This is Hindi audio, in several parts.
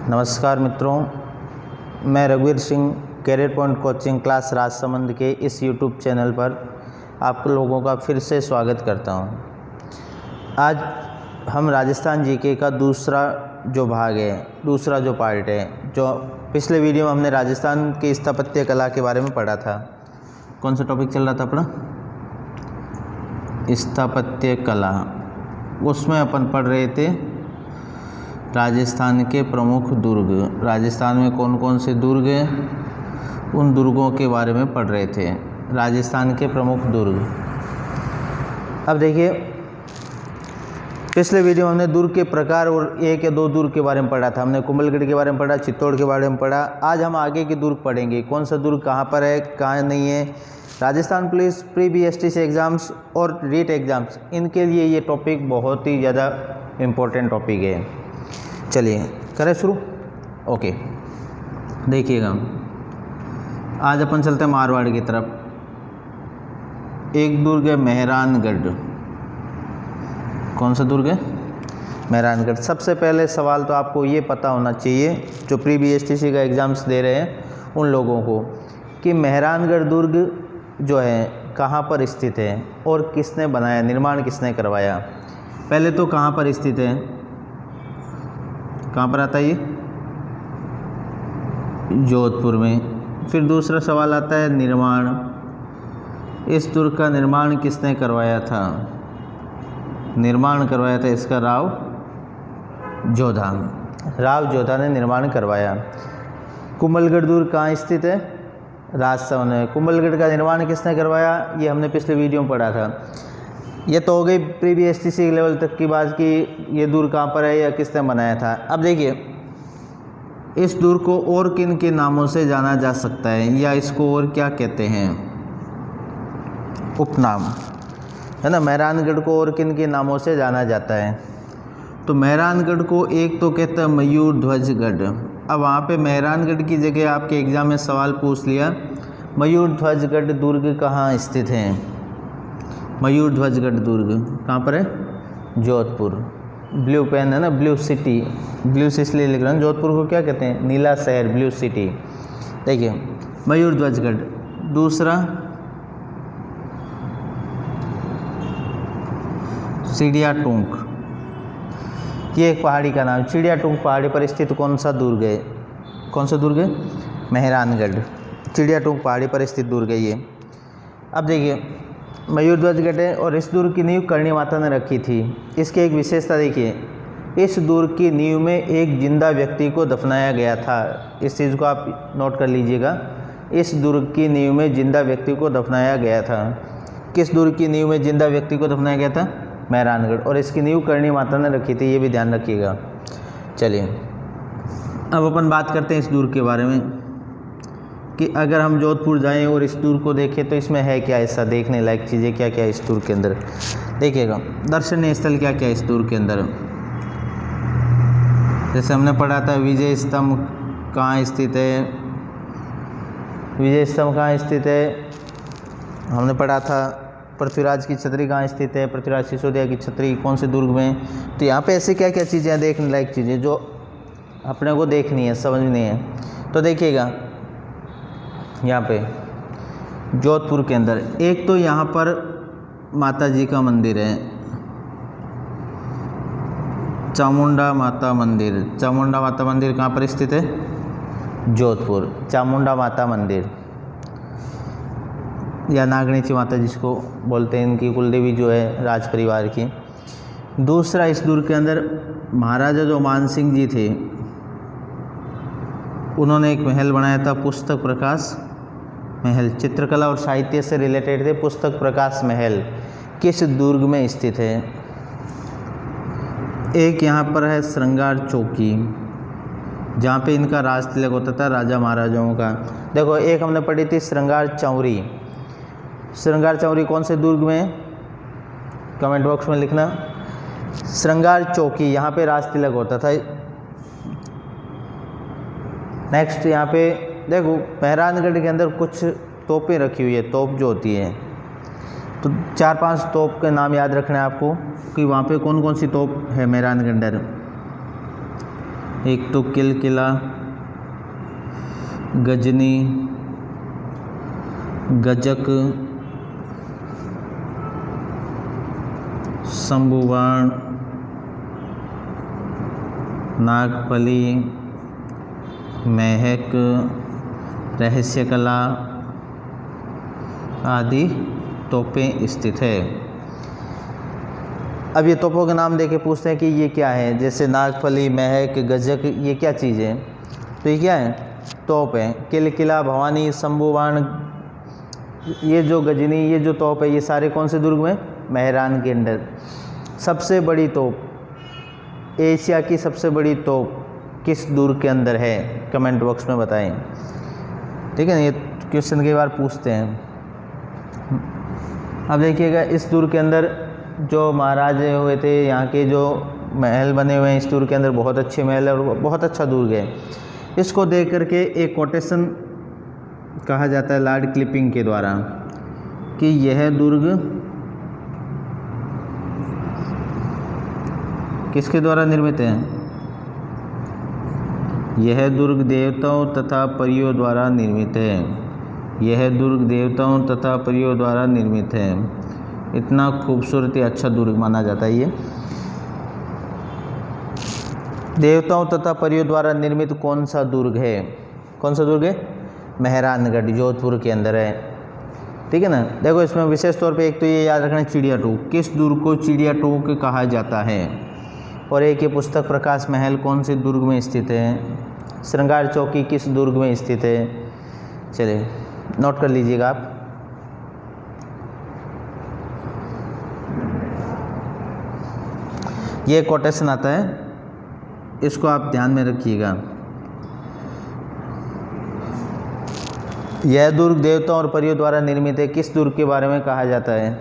नमस्कार मित्रों, मैं रघुवीर Singh career point coaching class Rajsamand के इस यूट्यूब चैनल पर आप लोगों का फिर से स्वागत करता हूं। आज हम राजस्थान जीके का दूसरा जो भाग है, दूसरा जो पार्ट है, जो पिछले वीडियो में हमने राजस्थान की स्थापत्य कला के बारे में पढ़ा था। कौन सा टॉपिक चल रहा था अपना? स्थापत्य कला। उसमें अपन पढ़ रहे थे राजस्थान के प्रमुख दुर्ग। राजस्थान में कौन कौन से दुर्ग हैं, उन दुर्गों के बारे में पढ़ रहे थे। राजस्थान के प्रमुख दुर्ग। अब देखिए, पिछले वीडियो में हमने दुर्ग के प्रकार और एक या दो दुर्ग के बारे में पढ़ा था। हमने कुंभलगढ़ के बारे में पढ़ा, चित्तौड़ के बारे में पढ़ा। आज हम आगे के दुर्ग पढ़ेंगे। कौन सा दुर्ग कहाँ पर है, कहाँ नहीं है। Rajasthan police pre BSTC exams और रीट एग्ज़ाम्स, इनके लिए ये टॉपिक बहुत ही ज़्यादा इम्पोर्टेंट टॉपिक है। चलिए करें शुरू। ओके, देखिएगा, आज अपन चलते हैं मारवाड़ की तरफ। एक दुर्ग है मेहरानगढ़। कौन सा दुर्ग है? मेहरानगढ़। सबसे पहले सवाल तो आपको ये पता होना चाहिए, जो प्री BSTC का एग्ज़ाम्स दे रहे हैं उन लोगों को, कि मेहरानगढ़ दुर्ग जो है कहाँ पर स्थित है और किसने बनाया, निर्माण किसने करवाया। पहले तो कहाँ पर स्थित है, कहाँ पर आता है ये? जोधपुर में। फिर दूसरा सवाल आता है निर्माण। इस दुर्ग का निर्माण किसने करवाया था? निर्माण करवाया था इसका राव जोधा। राव जोधा ने निर्माण करवाया। कुंभलगढ़ दुर्ग कहाँ स्थित है? राजसमंद में। कुंभलगढ़ का निर्माण किसने करवाया, ये हमने पिछले वीडियो में पढ़ा था। ये तो हो गई प्री BSTC लेवल तक की बात कि ये दुर्ग कहाँ पर है या किसने बनाया था। अब देखिए, इस दुर्ग को और किन के नामों से जाना जा सकता है, या इसको और क्या कहते हैं? उपनाम, है ना। मेहरानगढ़ को और किन के नामों से जाना जाता है? तो मेहरानगढ़ को एक तो कहता है मयूरध्वजगढ़। अब वहाँ पे मेहरानगढ़ की जगह आपके एग्ज़ाम में सवाल पूछ लिया, मयूरध्वजगढ़ दुर्ग कहाँ स्थित है? मयूरध्वजगढ़ दुर्ग कहाँ पर है? जोधपुर। ब्लू पेन है ना, ब्लू सिटी। ब्लू से इसलिए लिख रहा हूँ, जोधपुर को क्या कहते हैं? नीला शहर, ब्लू सिटी। देखिए, मयूरध्वजगढ़। दूसरा चिड़ियाटूंक, ये एक पहाड़ी का नाम। चिड़ियाटूंक पहाड़ी पर स्थित कौन सा दुर्ग है? कौन सा दुर्ग है? मेहरानगढ़। चिड़ियाटूंक पहाड़ी पर स्थित दुर्ग है ये। अब देखिए, मयूरध्वजगढ़ है और इस दुर्ग की नींव करणी माता ने रखी थी। इसकी एक विशेषता देखिए, इस दुर्ग की नींव में एक जिंदा व्यक्ति को दफनाया गया था। इस चीज़ को आप नोट कर लीजिएगा। इस दुर्ग की नींव में जिंदा व्यक्ति को दफनाया गया था। किस दुर्ग की नींव में जिंदा व्यक्ति को दफनाया गया था? मेहरानगढ़। और इसकी नींव करणी माता ने रखी थी, ये भी ध्यान रखिएगा। चलिए, अब अपन बात करते हैं इस दुर्ग के बारे में, कि अगर हम जोधपुर जाएं और इस दुर्ग को देखें तो इसमें है क्या ऐसा देखने लायक चीज़ें, क्या क्या है इस दुर्ग के अंदर। देखिएगा, दर्शनीय स्थल क्या क्या है इस दुर्ग के अंदर। जैसे हमने पढ़ा था विजय स्तंभ कहाँ स्थित है। विजय स्तंभ कहाँ स्थित है? हमने पढ़ा था पृथ्वीराज की छतरी कहाँ स्थित है। पृथ्वीराज सिसोदिया की छतरी कौन से दुर्ग में? तो यहाँ पे ऐसे क्या क्या चीज़ें हैं देखने लायक चीज़ें, जो अपने को देखनी है, समझनी है। तो देखिएगा, यहाँ पे जोधपुर के अंदर एक तो यहाँ पर माता जी का मंदिर है, चामुंडा माता मंदिर। चामुंडा माता मंदिर कहाँ पर स्थित है? जोधपुर। चामुंडा माता मंदिर या नागणेची माता जिसको बोलते हैं, इनकी कुलदेवी जो है राज परिवार की। दूसरा, इस दुर्ग के अंदर महाराजा जो मानसिंह जी थे, उन्होंने एक महल बनाया था, पुस्तक प्रकाश महल। चित्रकला और साहित्य से रिलेटेड थे। पुस्तक प्रकाश महल किस दुर्ग में स्थित है? एक यहाँ पर है श्रृंगार चौकी, जहाँ पे इनका राज तिलक होता था राजा महाराजाओं का। देखो, एक हमने पढ़ी थी श्रृंगार चौरी। श्रृंगार चौरी कौन से दुर्ग में? कमेंट बॉक्स में लिखना। श्रृंगार चौकी, यहाँ पे राज तिलक होता था। नेक्स्ट, यहाँ पे देखो, मेहरानगढ़ के अंदर कुछ तोपें रखी हुई है। तोप जो होती है, तो 4-5 तोप के नाम याद रखना है आपको, कि वहाँ पे कौन कौन सी तोप है मेहरानगढ़। एक तो किलकिला, गजनी, गजक, शंभुबाण, नागफली, महक, रहस्यकला आदि तोपें स्थित है। अब ये तोपों के नाम देके पूछते हैं कि ये क्या है, जैसे नागफली, महक, गजक, ये क्या चीज़ है? तो ये क्या है? तोप है। किलकिला, भवानी, शंभुबाण, ये जो गजनी, ये जो तोप है, ये सारे कौन से दुर्ग में? मेहरान के अंदर। सबसे बड़ी तोप, एशिया की सबसे बड़ी तोप किस दुर्ग के अंदर है? कमेंट बॉक्स में बताएं। ठीक है ना, ये क्वेश्चन कई बार पूछते हैं। अब देखिएगा, इस दुर्ग के अंदर जो महाराजे हुए थे, यहाँ के जो महल बने हुए हैं, इस दुर्ग के अंदर बहुत अच्छे महल है और बहुत अच्छा दुर्ग है। इसको देख करके एक कोटेशन कहा जाता है लॉर्ड क्लिपिंग के द्वारा कि यह दुर्ग किसके द्वारा निर्मित है? यह दुर्ग देवताओं तथा परियों द्वारा निर्मित है। यह दुर्ग देवताओं तथा परियों द्वारा निर्मित है। इतना खूबसूरत ही अच्छा दुर्ग माना जाता है ये। देवताओं तथा परियों द्वारा निर्मित कौन सा दुर्ग है? कौन सा दुर्ग है? मेहरानगढ़, जोधपुर के अंदर है। ठीक है ना। देखो, इसमें विशेष तौर पे एक तो ये याद रखना, चिड़िया टोक, किस दुर्ग को चिड़िया टोक कहा जाता है? और एक ये पुस्तक प्रकाश महल कौन से दुर्ग में स्थित है? श्रृंगार चौकी किस दुर्ग में स्थित है? चलिए नोट कर लीजिएगा आप। ये कोटेशन आता है, इसको आप ध्यान में रखिएगा। यह दुर्ग देवताओं और परियों द्वारा निर्मित है, किस दुर्ग के बारे में कहा जाता है?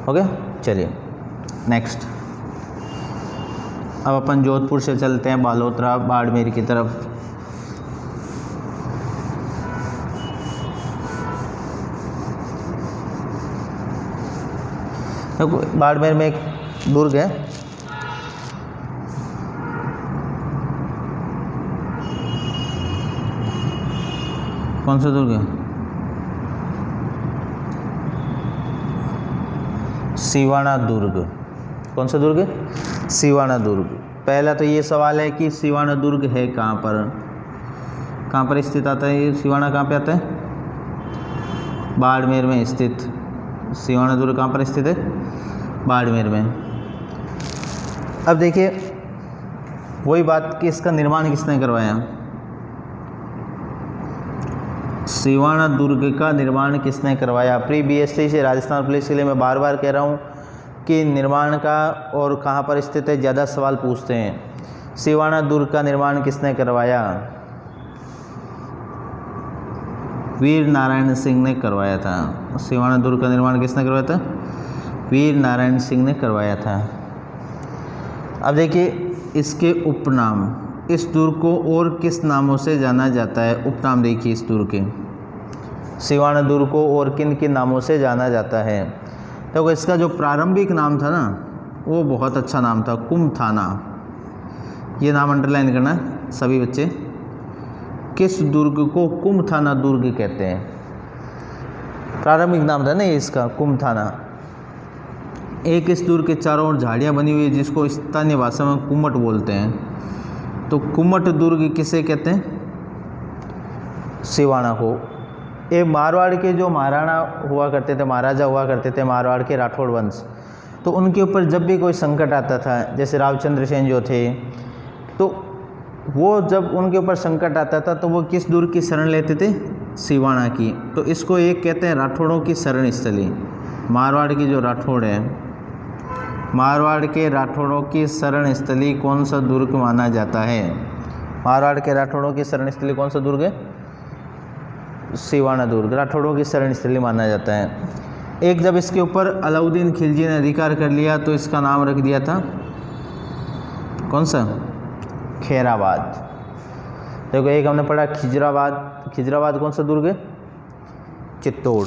ओके, चलिए नेक्स्ट। अब अपन जोधपुर से चलते हैं बालोतरा, बाड़मेर की तरफ। बाड़मेर में एक दुर्ग है, कौन सा दुर्ग है? सिवाना दुर्ग। कौन सा दुर्ग है? सिवाना दुर्ग। पहला तो ये सवाल है कि सिवाना दुर्ग है कहाँ पर? कहाँ पर स्थित आता है ये? सिवाना कहाँ पे आता है? बाड़मेर में स्थित। सिवाना दुर्ग कहाँ पर स्थित है? बाड़मेर में। अब देखिए, वही बात कि इसका निर्माण किसने करवाया? सिवाना दुर्ग का निर्माण किसने करवाया? प्री बीएससी से राजस्थान पुलिस के लिए मैं बार बार कह रहा हूँ कि निर्माण का और कहाँ पर स्थित है ज़्यादा सवाल पूछते हैं। सिवाना दुर्ग का निर्माण किसने करवाया? वीर नारायण सिंह ने करवाया था। सिवाना दुर्ग का निर्माण किसने करवाया था? वीर नारायण सिंह ने करवाया था। अब देखिए, इसके उपनाम, इस दुर्ग को और किस नामों से जाना जाता है? उपनाम देखिए इस दुर्ग के, सिवाना दुर्ग को और किन किन नामों से जाना जाता है? तो इसका जो प्रारंभिक नाम था ना, वो बहुत अच्छा नाम था, कुमथाना। ये नाम अंडरलाइन करना सभी बच्चे। किस दुर्ग को कुमथाना दुर्ग कहते हैं? प्रारंभिक नाम था ना ये इसका, कुमथाना। एक इस दुर्ग के चारों ओर झाड़ियाँ बनी हुई है जिसको स्थानीय भाषा में कुमट बोलते हैं। तो कुमट दुर्ग किसे कहते हैं? सिवाना को। ये मारवाड़ के जो महाराणा हुआ करते थे, महाराजा हुआ करते थे मारवाड़ के राठौड़ वंश, तो उनके ऊपर जब भी कोई संकट आता था, जैसे रावचंद्र सेन जो थे, तो वो जब उनके ऊपर संकट आता था तो वो किस दुर्ग की शरण लेते थे? सिवाना की। तो इसको एक कहते हैं राठौड़ों की शरण स्थली। मारवाड़ की जो राठौड़ है, मारवाड़ के राठौड़ों की शरण स्थली कौन सा दुर्ग माना जाता है? मारवाड़ के राठौड़ों की शरण स्थली कौन सा दुर्ग है? सिवाना दुर्ग राठौड़ों की शरण स्थली माना जाता है। एक जब इसके ऊपर अलाउद्दीन खिलजी ने अधिकार कर लिया तो इसका नाम रख दिया था कौन सा? खैराबाद। देखो, एक हमने पढ़ा खिजराबाद। खिजराबाद कौन सा दुर्ग है? चित्तौड़।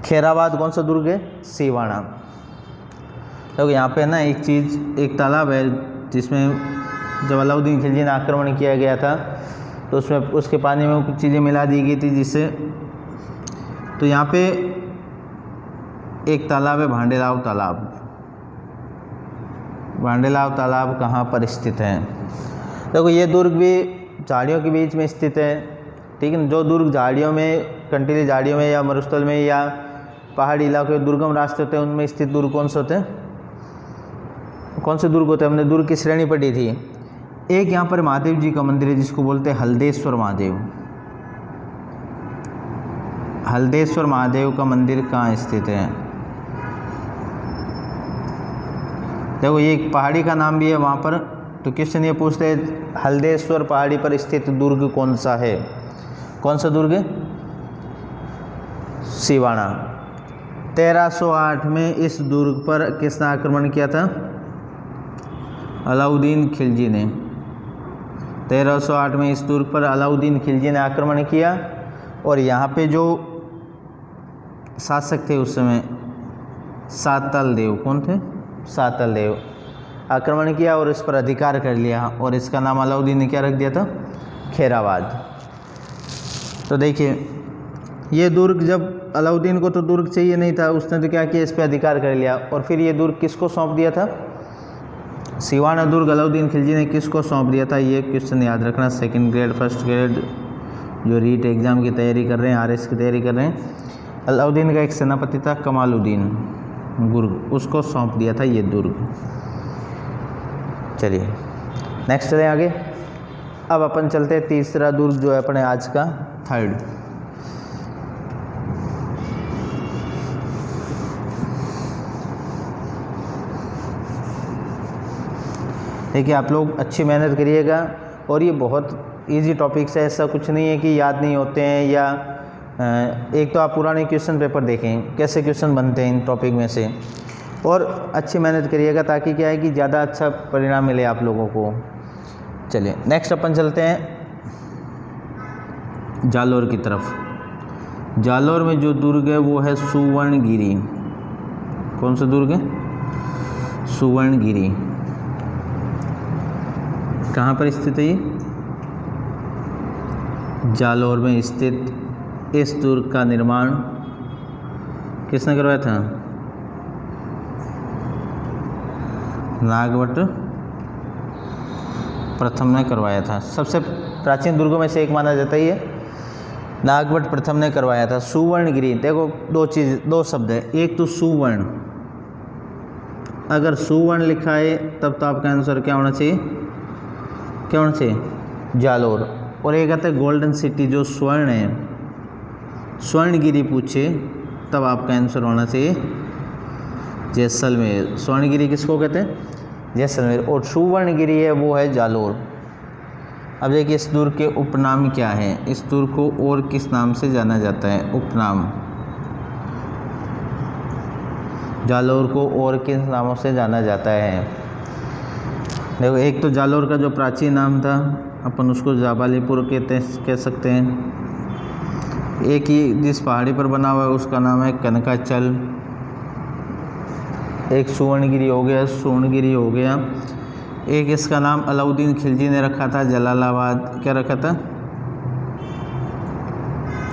खैराबाद कौन सा दुर्ग है? सिवाना। देखो यहाँ पे ना एक चीज़, एक तालाब है जिसमें जब अलाउद्दीन खिलजी ने आक्रमण किया गया था तो उसमें उसके पानी में कुछ चीज़ें मिला दी गई थी जिससे, तो यहाँ पे एक तालाब है भांडेलाव तालाब। भांडेलाव तालाब कहाँ पर स्थित है? देखो ये दुर्ग भी झाड़ियों के बीच में स्थित है, ठीक है। जो दुर्ग झाड़ियों में, कंटीली झाड़ियों में या मरुस्थल में या पहाड़ी इलाकों में दुर्गम रास्ते होते हैं, उनमें स्थित दुर्ग कौन से होते हैं? कौन से दुर्ग होते हैं? हमने दुर्ग की श्रेणी पढ़ी थी। एक यहाँ पर महादेव जी का मंदिर है जिसको बोलते हैं हल्देश्वर महादेव। हल्देश्वर महादेव का मंदिर कहाँ स्थित है? देखो ये एक पहाड़ी का नाम भी है वहाँ पर। तो क्वेश्चन ये पूछते हैं हल्देश्वर पहाड़ी पर स्थित दुर्ग कौन सा है? कौन सा दुर्ग है? सिवाना। 1308 में इस दुर्ग पर किसने आक्रमण किया था? अलाउद्दीन खिलजी ने। 1308 में इस दुर्ग पर अलाउद्दीन खिलजी ने आक्रमण किया और यहाँ पे जो शासक थे उस समय सातल देव, कौन थे? सातल देव। आक्रमण किया और इस पर अधिकार कर लिया और इसका नाम अलाउद्दीन ने क्या रख दिया था? खैराबाद। तो देखिए ये दुर्ग, जब अलाउद्दीन को तो दुर्ग चाहिए नहीं था, उसने तो क्या किया, इस पर अधिकार कर लिया और फिर ये दुर्ग किसको सौंप दिया था? सिवाना दुर्ग अलाउद्दीन खिलजी ने किसको सौंप दिया था? ये क्वेश्चन याद रखना। सेकंड ग्रेड, फर्स्ट ग्रेड जो रीट एग्ज़ाम की तैयारी कर रहे हैं, आरएस की तैयारी कर रहे हैं, अलाउद्दीन का एक सेनापति था कमालुद्दीन गुर्ग, उसको सौंप दिया था ये दुर्ग। चलिए नेक्स्ट चलें आगे। अब अपन चलते हैं तीसरा दुर्ग जो है अपने आज का, थर्ड। देखिए आप लोग अच्छी मेहनत करिएगा और ये बहुत इजी टॉपिक्स है, ऐसा कुछ नहीं है कि याद नहीं होते हैं या एक तो आप पुराने क्वेश्चन पेपर देखें कैसे क्वेश्चन बनते हैं इन टॉपिक में से, और अच्छी मेहनत करिएगा ताकि क्या है कि ज़्यादा अच्छा परिणाम मिले आप लोगों को। चलिए नेक्स्ट अपन चलते हैं जालोर की तरफ। जालोर में जो दुर्ग है वो है सुवर्णगिरी। कौन सा दुर्ग है? सुवर्णगिरी। कहाँ पर स्थित है ये? जालोर में स्थित। इस दुर्ग का निर्माण किसने करवाया था? नागभट्ट प्रथम ने करवाया था। सबसे प्राचीन दुर्गों में से एक माना जाता है ये, नागभट्ट प्रथम ने करवाया था। सुवर्णगिरी, देखो दो शब्द है, एक तो सुवर्ण, अगर सुवर्ण लिखा है तब तो आपका आंसर क्या होना चाहिए? क्या होना चाहिए? जालोर। और एक आता है गोल्डन सिटी, जो स्वर्ण है, स्वर्णगिरी पूछे तब आपका आंसर होना चाहिए जैसलमेर। स्वर्णगिरी किसको कहते हैं? जैसलमेर। और सुवर्णगिरी है वो है जालोर। अब देखिए इस दुर्ग के उपनाम क्या है? इस दुर्ग को और किस नाम से जाना जाता है? उपनाम। जालोर को और किस नामों से जाना जाता है? देखो एक तो जालोर का जो प्राचीन नाम था अपन उसको जाबालीपुर कह सकते हैं। एक ही जिस पहाड़ी पर बना हुआ है उसका नाम है कनकाचल। एक सुवर्णगिरी हो गया, सोनगिरी हो गया। एक इसका नाम अलाउद्दीन खिलजी ने रखा था जलालाबाद। क्या रखा था?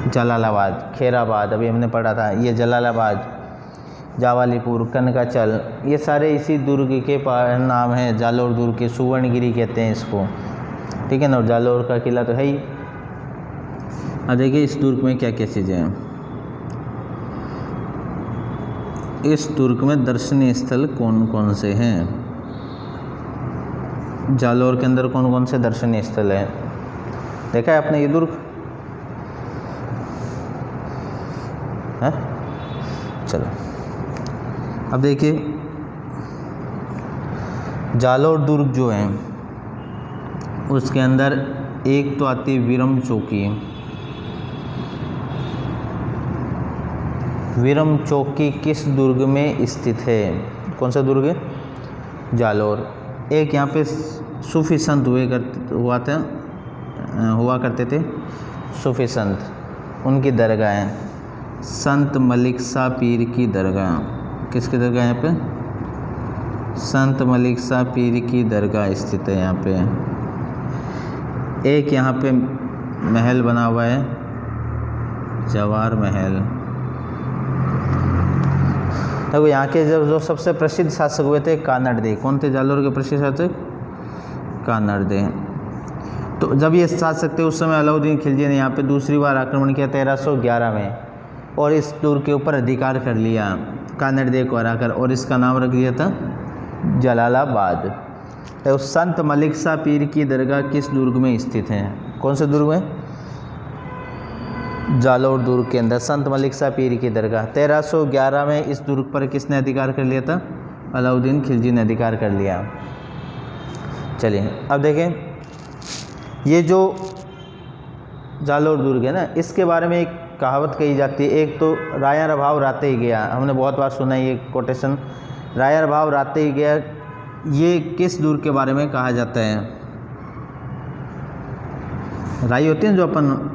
जलालाबाद। खैराबाद अभी हमने पढ़ा था, ये जलालाबाद, जावालीपुर, कनकाचल, ये सारे इसी दुर्ग के नाम हैं। जालोर दुर्ग के सुवर्णगिरी कहते हैं इसको, ठीक है ना। और जालोर का किला तो है ही। अब देखिए इस दुर्ग में क्या क्या चीज़ें हैं। इस दुर्ग में दर्शनीय स्थल कौन कौन से हैं? जालोर के अंदर कौन कौन से दर्शनीय स्थल हैं? देखा है आपने ये दुर्ग? है? चलो अब देखिए जालोर दुर्ग जो है उसके अंदर एक तो आती है विरम चौकी। विरम चौकी किस दुर्ग में स्थित है? कौन सा दुर्ग है? जालोर। एक यहाँ पे सूफी संत हुआ करते थे, सूफी संत, उनकी दरगाह है, संत मलिक शाह पीर की दरगाह। किसकी दरगाह है यहाँ पे? संत मलिक शाह पीर की दरगाह स्थित है यहाँ पे। एक यहाँ पे महल बना हुआ है, जवार महल। तो यहाँ के जो सबसे प्रसिद्ध शासक हुए थे कानड़। कौन थे जालोर के प्रसिद्ध शासक? कानड़। तो जब ये शासक थे उस समय अलाउद्दीन खिलजी ने यहाँ पे दूसरी बार आक्रमण किया 1311 में, और इस दुर्ग के ऊपर अधिकार कर लिया कानड़ को हराकर, और इसका नाम रख दिया था जलालाबाद। तो संत मलिक शाह पीर की दरगाह किस दुर्ग में स्थित है? कौन से दुर्ग में? जालोर दुर्ग के अंदर संत मलिक शाह पीर की दरगाह। 1311 में इस दुर्ग पर किसने अधिकार कर लिया था? अलाउद्दीन खिलजी ने अधिकार कर लिया। चलिए अब देखें, ये जो जालोर दुर्ग है ना, इसके बारे में एक कहावत कही जाती है। एक तो राया भाव राते ही गया, हमने बहुत बार सुना है ये कोटेशन, राया भाव राते ही गया। ये किस दुर्ग के बारे में कहा जाता है? राई होती है जो अपन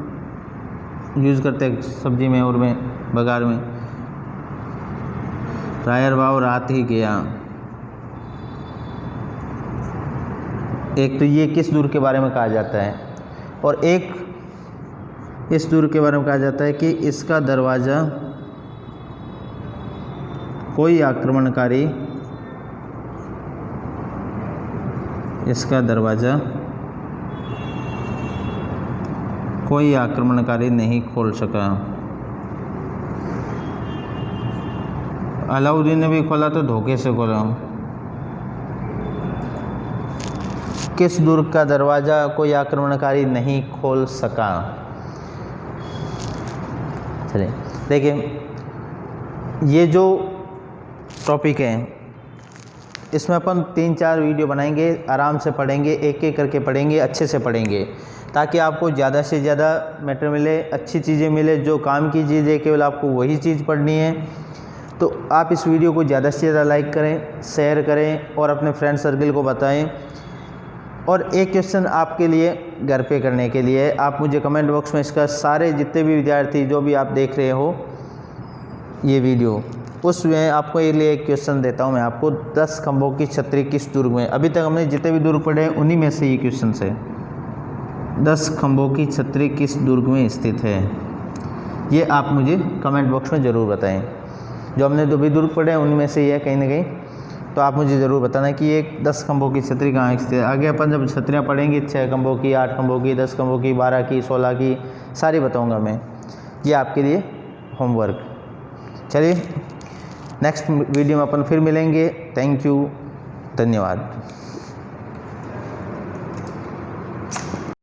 यूज़ करते हैं सब्जी में और में बघार में, रायर भाव रात ही गया। एक तो ये किस दुर्ग के बारे में कहा जाता है, और एक इस दुर्ग के बारे में कहा जाता है कि इसका दरवाज़ा कोई आक्रमणकारी नहीं खोल सका। अलाउद्दीन ने भी खोला तो धोखे से खोला। किस दुर्ग का दरवाज़ा कोई आक्रमणकारी नहीं खोल सका? चलिए देखिए, ये जो टॉपिक है इसमें अपन 3-4 वीडियो बनाएंगे, आराम से पढ़ेंगे, एक एक करके पढ़ेंगे, अच्छे से पढ़ेंगे, ताकि आपको ज़्यादा से ज़्यादा मैटर मिले, अच्छी चीज़ें मिले। जो काम की चीज़ है केवल आपको वही चीज़ पढ़नी है। तो आप इस वीडियो को ज़्यादा से ज़्यादा लाइक करें, शेयर करें और अपने फ्रेंड सर्कल को बताएं। और एक क्वेश्चन आपके लिए घर पे करने के लिए, आप मुझे कमेंट बॉक्स में इसका सारे जितने भी विद्यार्थी जो भी आप देख रहे हो ये वीडियो, उसमें आपको एक क्वेश्चन देता हूँ मैं आपको। 10 खंभों की छतरी किस दुर्ग में? अभी तक हमने जितने भी दुर्ग पढ़े हैं उन्हीं में से ये क्वेश्चन है। 10 खंभों की छतरी किस दुर्ग में स्थित है? ये आप मुझे कमेंट बॉक्स में ज़रूर बताएं। जो हमने जो भी दुर्ग पढ़े हैं उनमें से ये कहीं ना कहीं, तो आप मुझे ज़रूर बताना कि ये 10 खंभों की छतरी कहाँ स्थित है। आगे अपन जब छतरियाँ पढ़ेंगे 6 खंभों की, 8 खंभों की, 10 खंभों की, 12 की, 16 की, सारी बताऊँगा मैं। ये आपके लिए होमवर्क। चलिए नेक्स्ट वीडियो में अपन फिर मिलेंगे। थैंक यू, धन्यवाद।